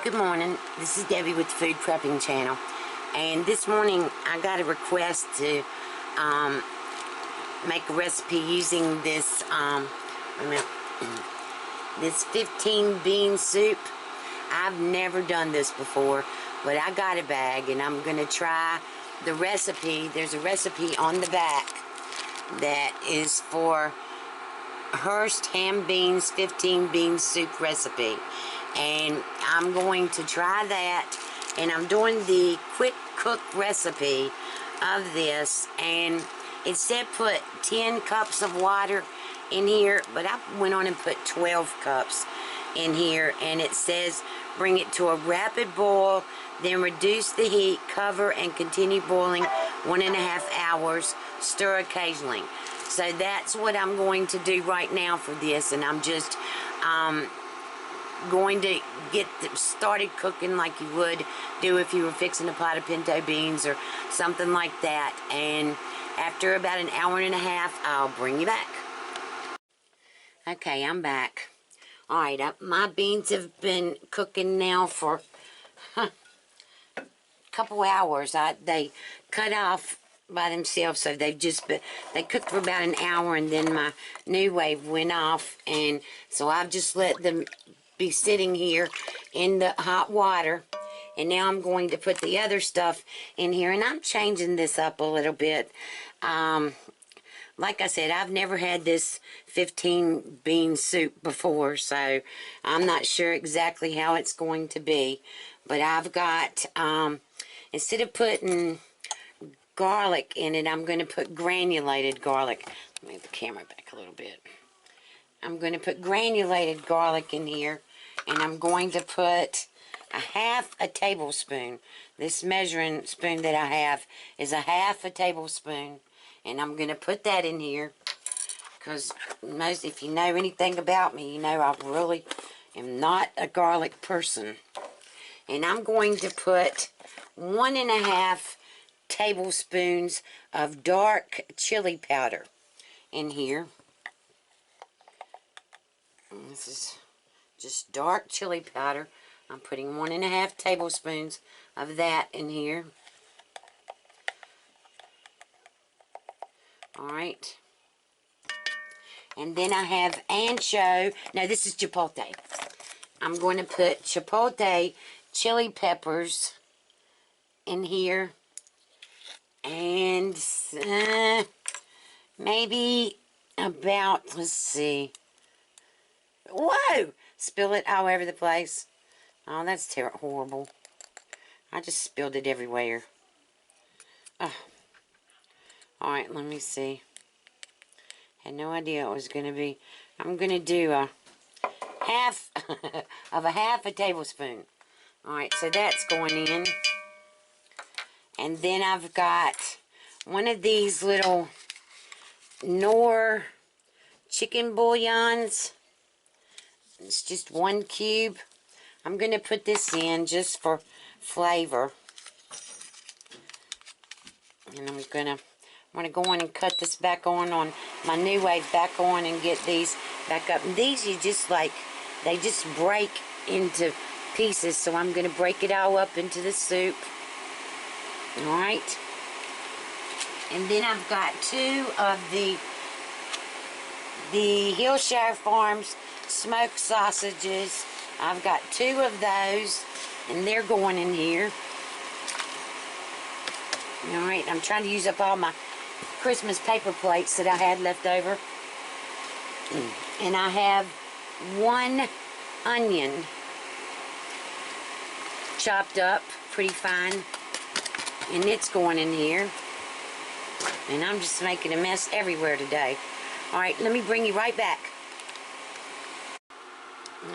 Good morning, this is Debbie with the Food Prepping channel, and this morning I got a request to make a recipe using this this 15 bean soup. I've never done this before, but I got a bag and I'm gonna try the recipe. There's a recipe on the back that is for Hearst ham beans 15 bean soup recipe, and I'm going to try that. And I'm doing the quick cook recipe of this, and it said put 10 cups of water in here, but I went on and put 12 cups in here, and it says bring it to a rapid boil, then reduce the heat, cover, and continue boiling 1.5 hours. Stir occasionally. So that's what I'm going to do right now for this, and I'm just going to get started cooking like you would do if you were fixing a pot of pinto beans or something like that. And after about 1.5 hours, I'll bring you back. Okay, I'm back. Alright, my beans have been cooking now for a couple hours. They cut off by themselves, so they cooked for about 1 hour, and then my new wave went off, and so I've just let them be sitting here in the hot water. And now I'm going to put the other stuff in here, and I'm changing this up a little bit. Like I said, I've never had this 15 bean soup before, so I'm not sure exactly how it's going to be. But I've got, instead of putting garlic in it, I'm going to put granulated garlic. Let me move the camera back a little bit. I'm going to put granulated garlic in here, and I'm going to put 1/2 tablespoon. This measuring spoon that I have is 1/2 tablespoon, and I'm going to put that in here because if you know anything about me, you know I really am not a garlic person. And I'm going to put 1.5 tablespoons of dark chili powder in here. And this is just dark chili powder. I'm putting 1.5 tablespoons of that in here. Alright. And then I have ancho. Now this is chipotle. I'm going to put chipotle chili peppers in here. And maybe about, let's see. Whoa! Spill it all over the place. Oh, that's horrible. I just spilled it everywhere. Oh. Alright, let me see. Had no idea it was going to be. I'm going to do a half of 1/2 tablespoon. Alright, so that's going in. And then I've got one of these little Knorr chicken bouillons. It's just 1 cube. I'm going to put this in just for flavor. And I'm going to go on and cut this back on my new wave back on and get these back up. And these you just they just break into pieces. So I'm going to break it all up into the soup. Alright. And then I've got 2 of the Hillshire Farms smoked sausages. I've got 2 of those, and they're going in here. Alright, I'm trying to use up all my Christmas paper plates that I had left over. And I have 1 onion chopped up pretty fine, and it's going in here. And I'm just making a mess everywhere today. Alright, let me bring you right back.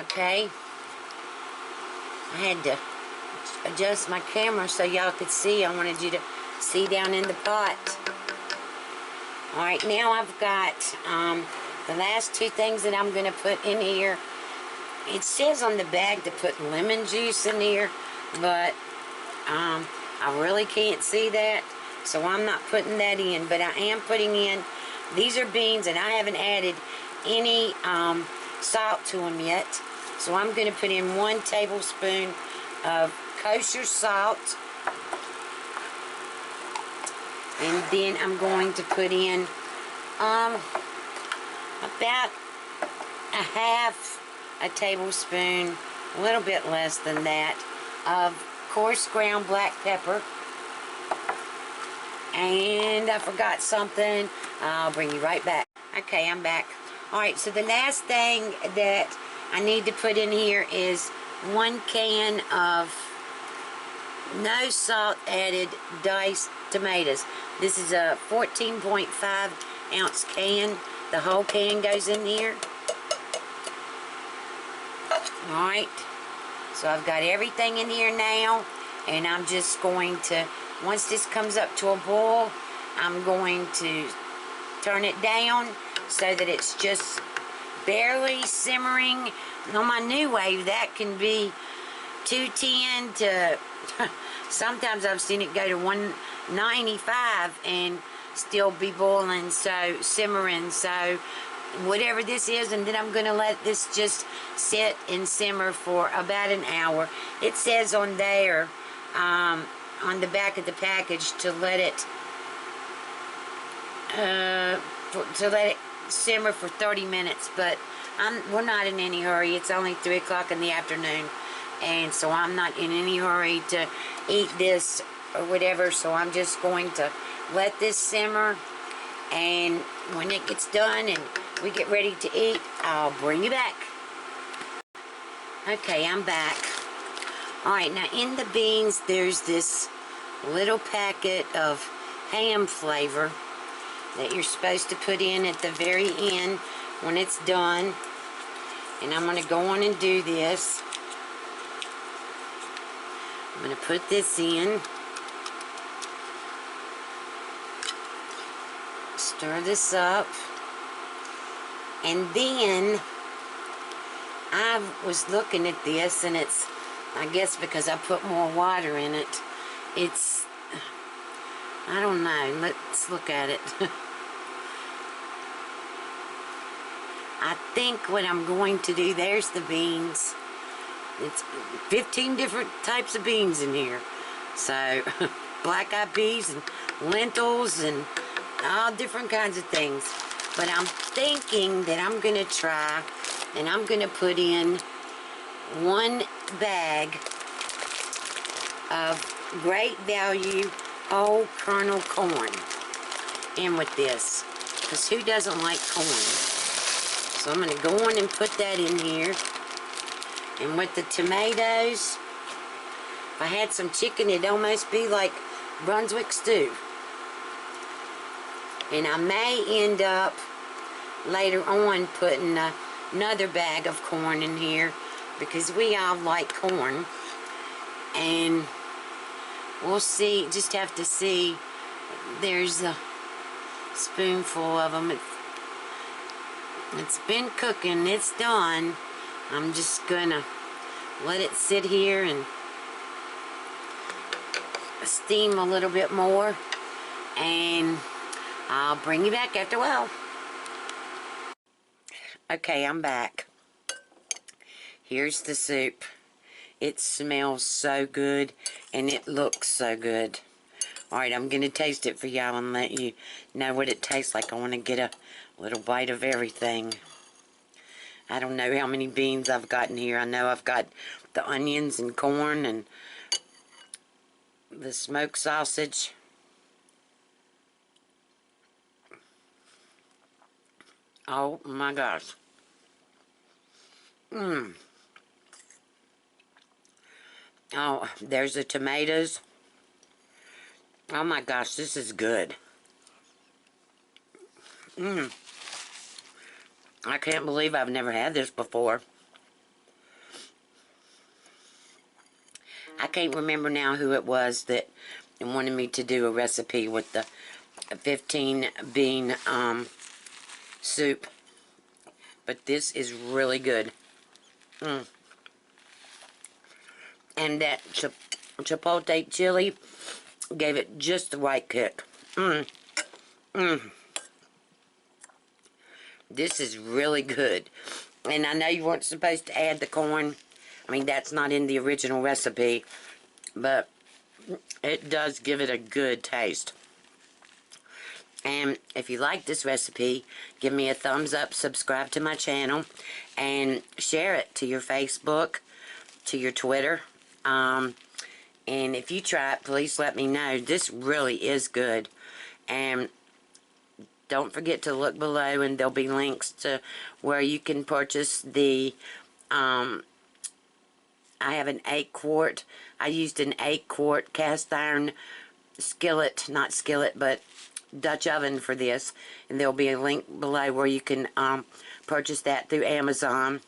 Okay. I had to adjust my camera so y'all could see. I wanted you to see down in the pot. Alright, now I've got the last 2 things that I'm going to put in here. It says on the bag to put lemon juice in here, but I really can't see that, so I'm not putting that in. But I am putting in, these are beans, and I haven't added any salt to them yet. So I'm going to put in 1 tablespoon of kosher salt. And then I'm going to put in about a half a tablespoon, a little bit less than that, of coarse ground black pepper. And I forgot something. I'll bring you right back. Okay, I'm back. Alright, so the last thing that I need to put in here is 1 can of no salt added diced tomatoes. This is a 14.5 ounce can. The whole can goes in here. Alright, so I've got everything in here now, and I'm just going to, once this comes up to a boil, I'm going to turn it down so that it's just barely simmering. On my new wave, that can be 210 to, sometimes I've seen it go to 195 and still be boiling, so simmering. So whatever this is, and then I'm going to let this just sit and simmer for about an hour. It says on there, on the back of the package, to let it simmer for 30 minutes, but we're not in any hurry. It's only 3 o'clock in the afternoon, and so I'm not in any hurry to eat this or whatever, so I'm just going to let this simmer, and when it gets done and we get ready to eat, I'll bring you back. Okay, I'm back. Alright, now in the beans there's this little packet of ham flavor that you're supposed to put in at the very end when it's done. And I'm going to go on and do this. I'm going to put this in. Stir this up. And then I was looking at this, and it's, I guess because I put more water in it, it's, I don't know, let's look at it. I think what I'm going to do, there's the beans. It's 15 different types of beans in here. So, black-eyed peas and lentils and all different kinds of things. But I'm thinking that I'm going to try, and I'm going to put in 1 bag of great value whole kernel corn in with this. Because who doesn't like corn? So I'm going to go on and put that in here. And with the tomatoes, if I had some chicken, it'd almost be like Brunswick stew. And I may end up later on putting another bag of corn in here, because we all like corn. And we'll see, just have to see. There's a spoonful of them. It's been cooking, it's done. I'm just gonna let it sit here and steam a little bit more, and I'll bring you back after a while. Okay, I'm back. Here's the soup. It smells so good, and it looks so good. Alright, I'm going to taste it for y'all and let you know what it tastes like. I want to get a little bite of everything. I don't know how many beans I've got in here. I know I've got the onions and corn and the smoked sausage. Oh my gosh. Oh, there's the tomatoes. Oh my gosh, this is good. I can't believe I've never had this before. I can't remember now who it was that wanted me to do a recipe with the 15 bean soup. But this is really good. And that chipotle chili gave it just the right kick. This is really good. And I know you weren't supposed to add the corn. I mean, that's not in the original recipe, but it does give it a good taste. And if you like this recipe, give me a thumbs up, subscribe to my channel, and share it to your Facebook, to your Twitter. And if you try it, please let me know. This really is good. And don't forget to look below, and there'll be links to where you can purchase the, I have an 8-quart. I used an 8-quart cast iron skillet, not skillet, but Dutch oven for this, and there'll be a link below where you can purchase that through Amazon.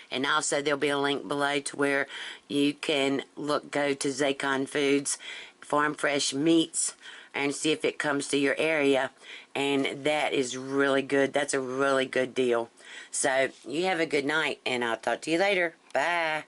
And also there'll be a link below to where you can go to Zacon Foods Farm Fresh Meats and see if it comes to your area, and that is really good. That's a really good deal. So you have a good night, and I'll talk to you later. Bye.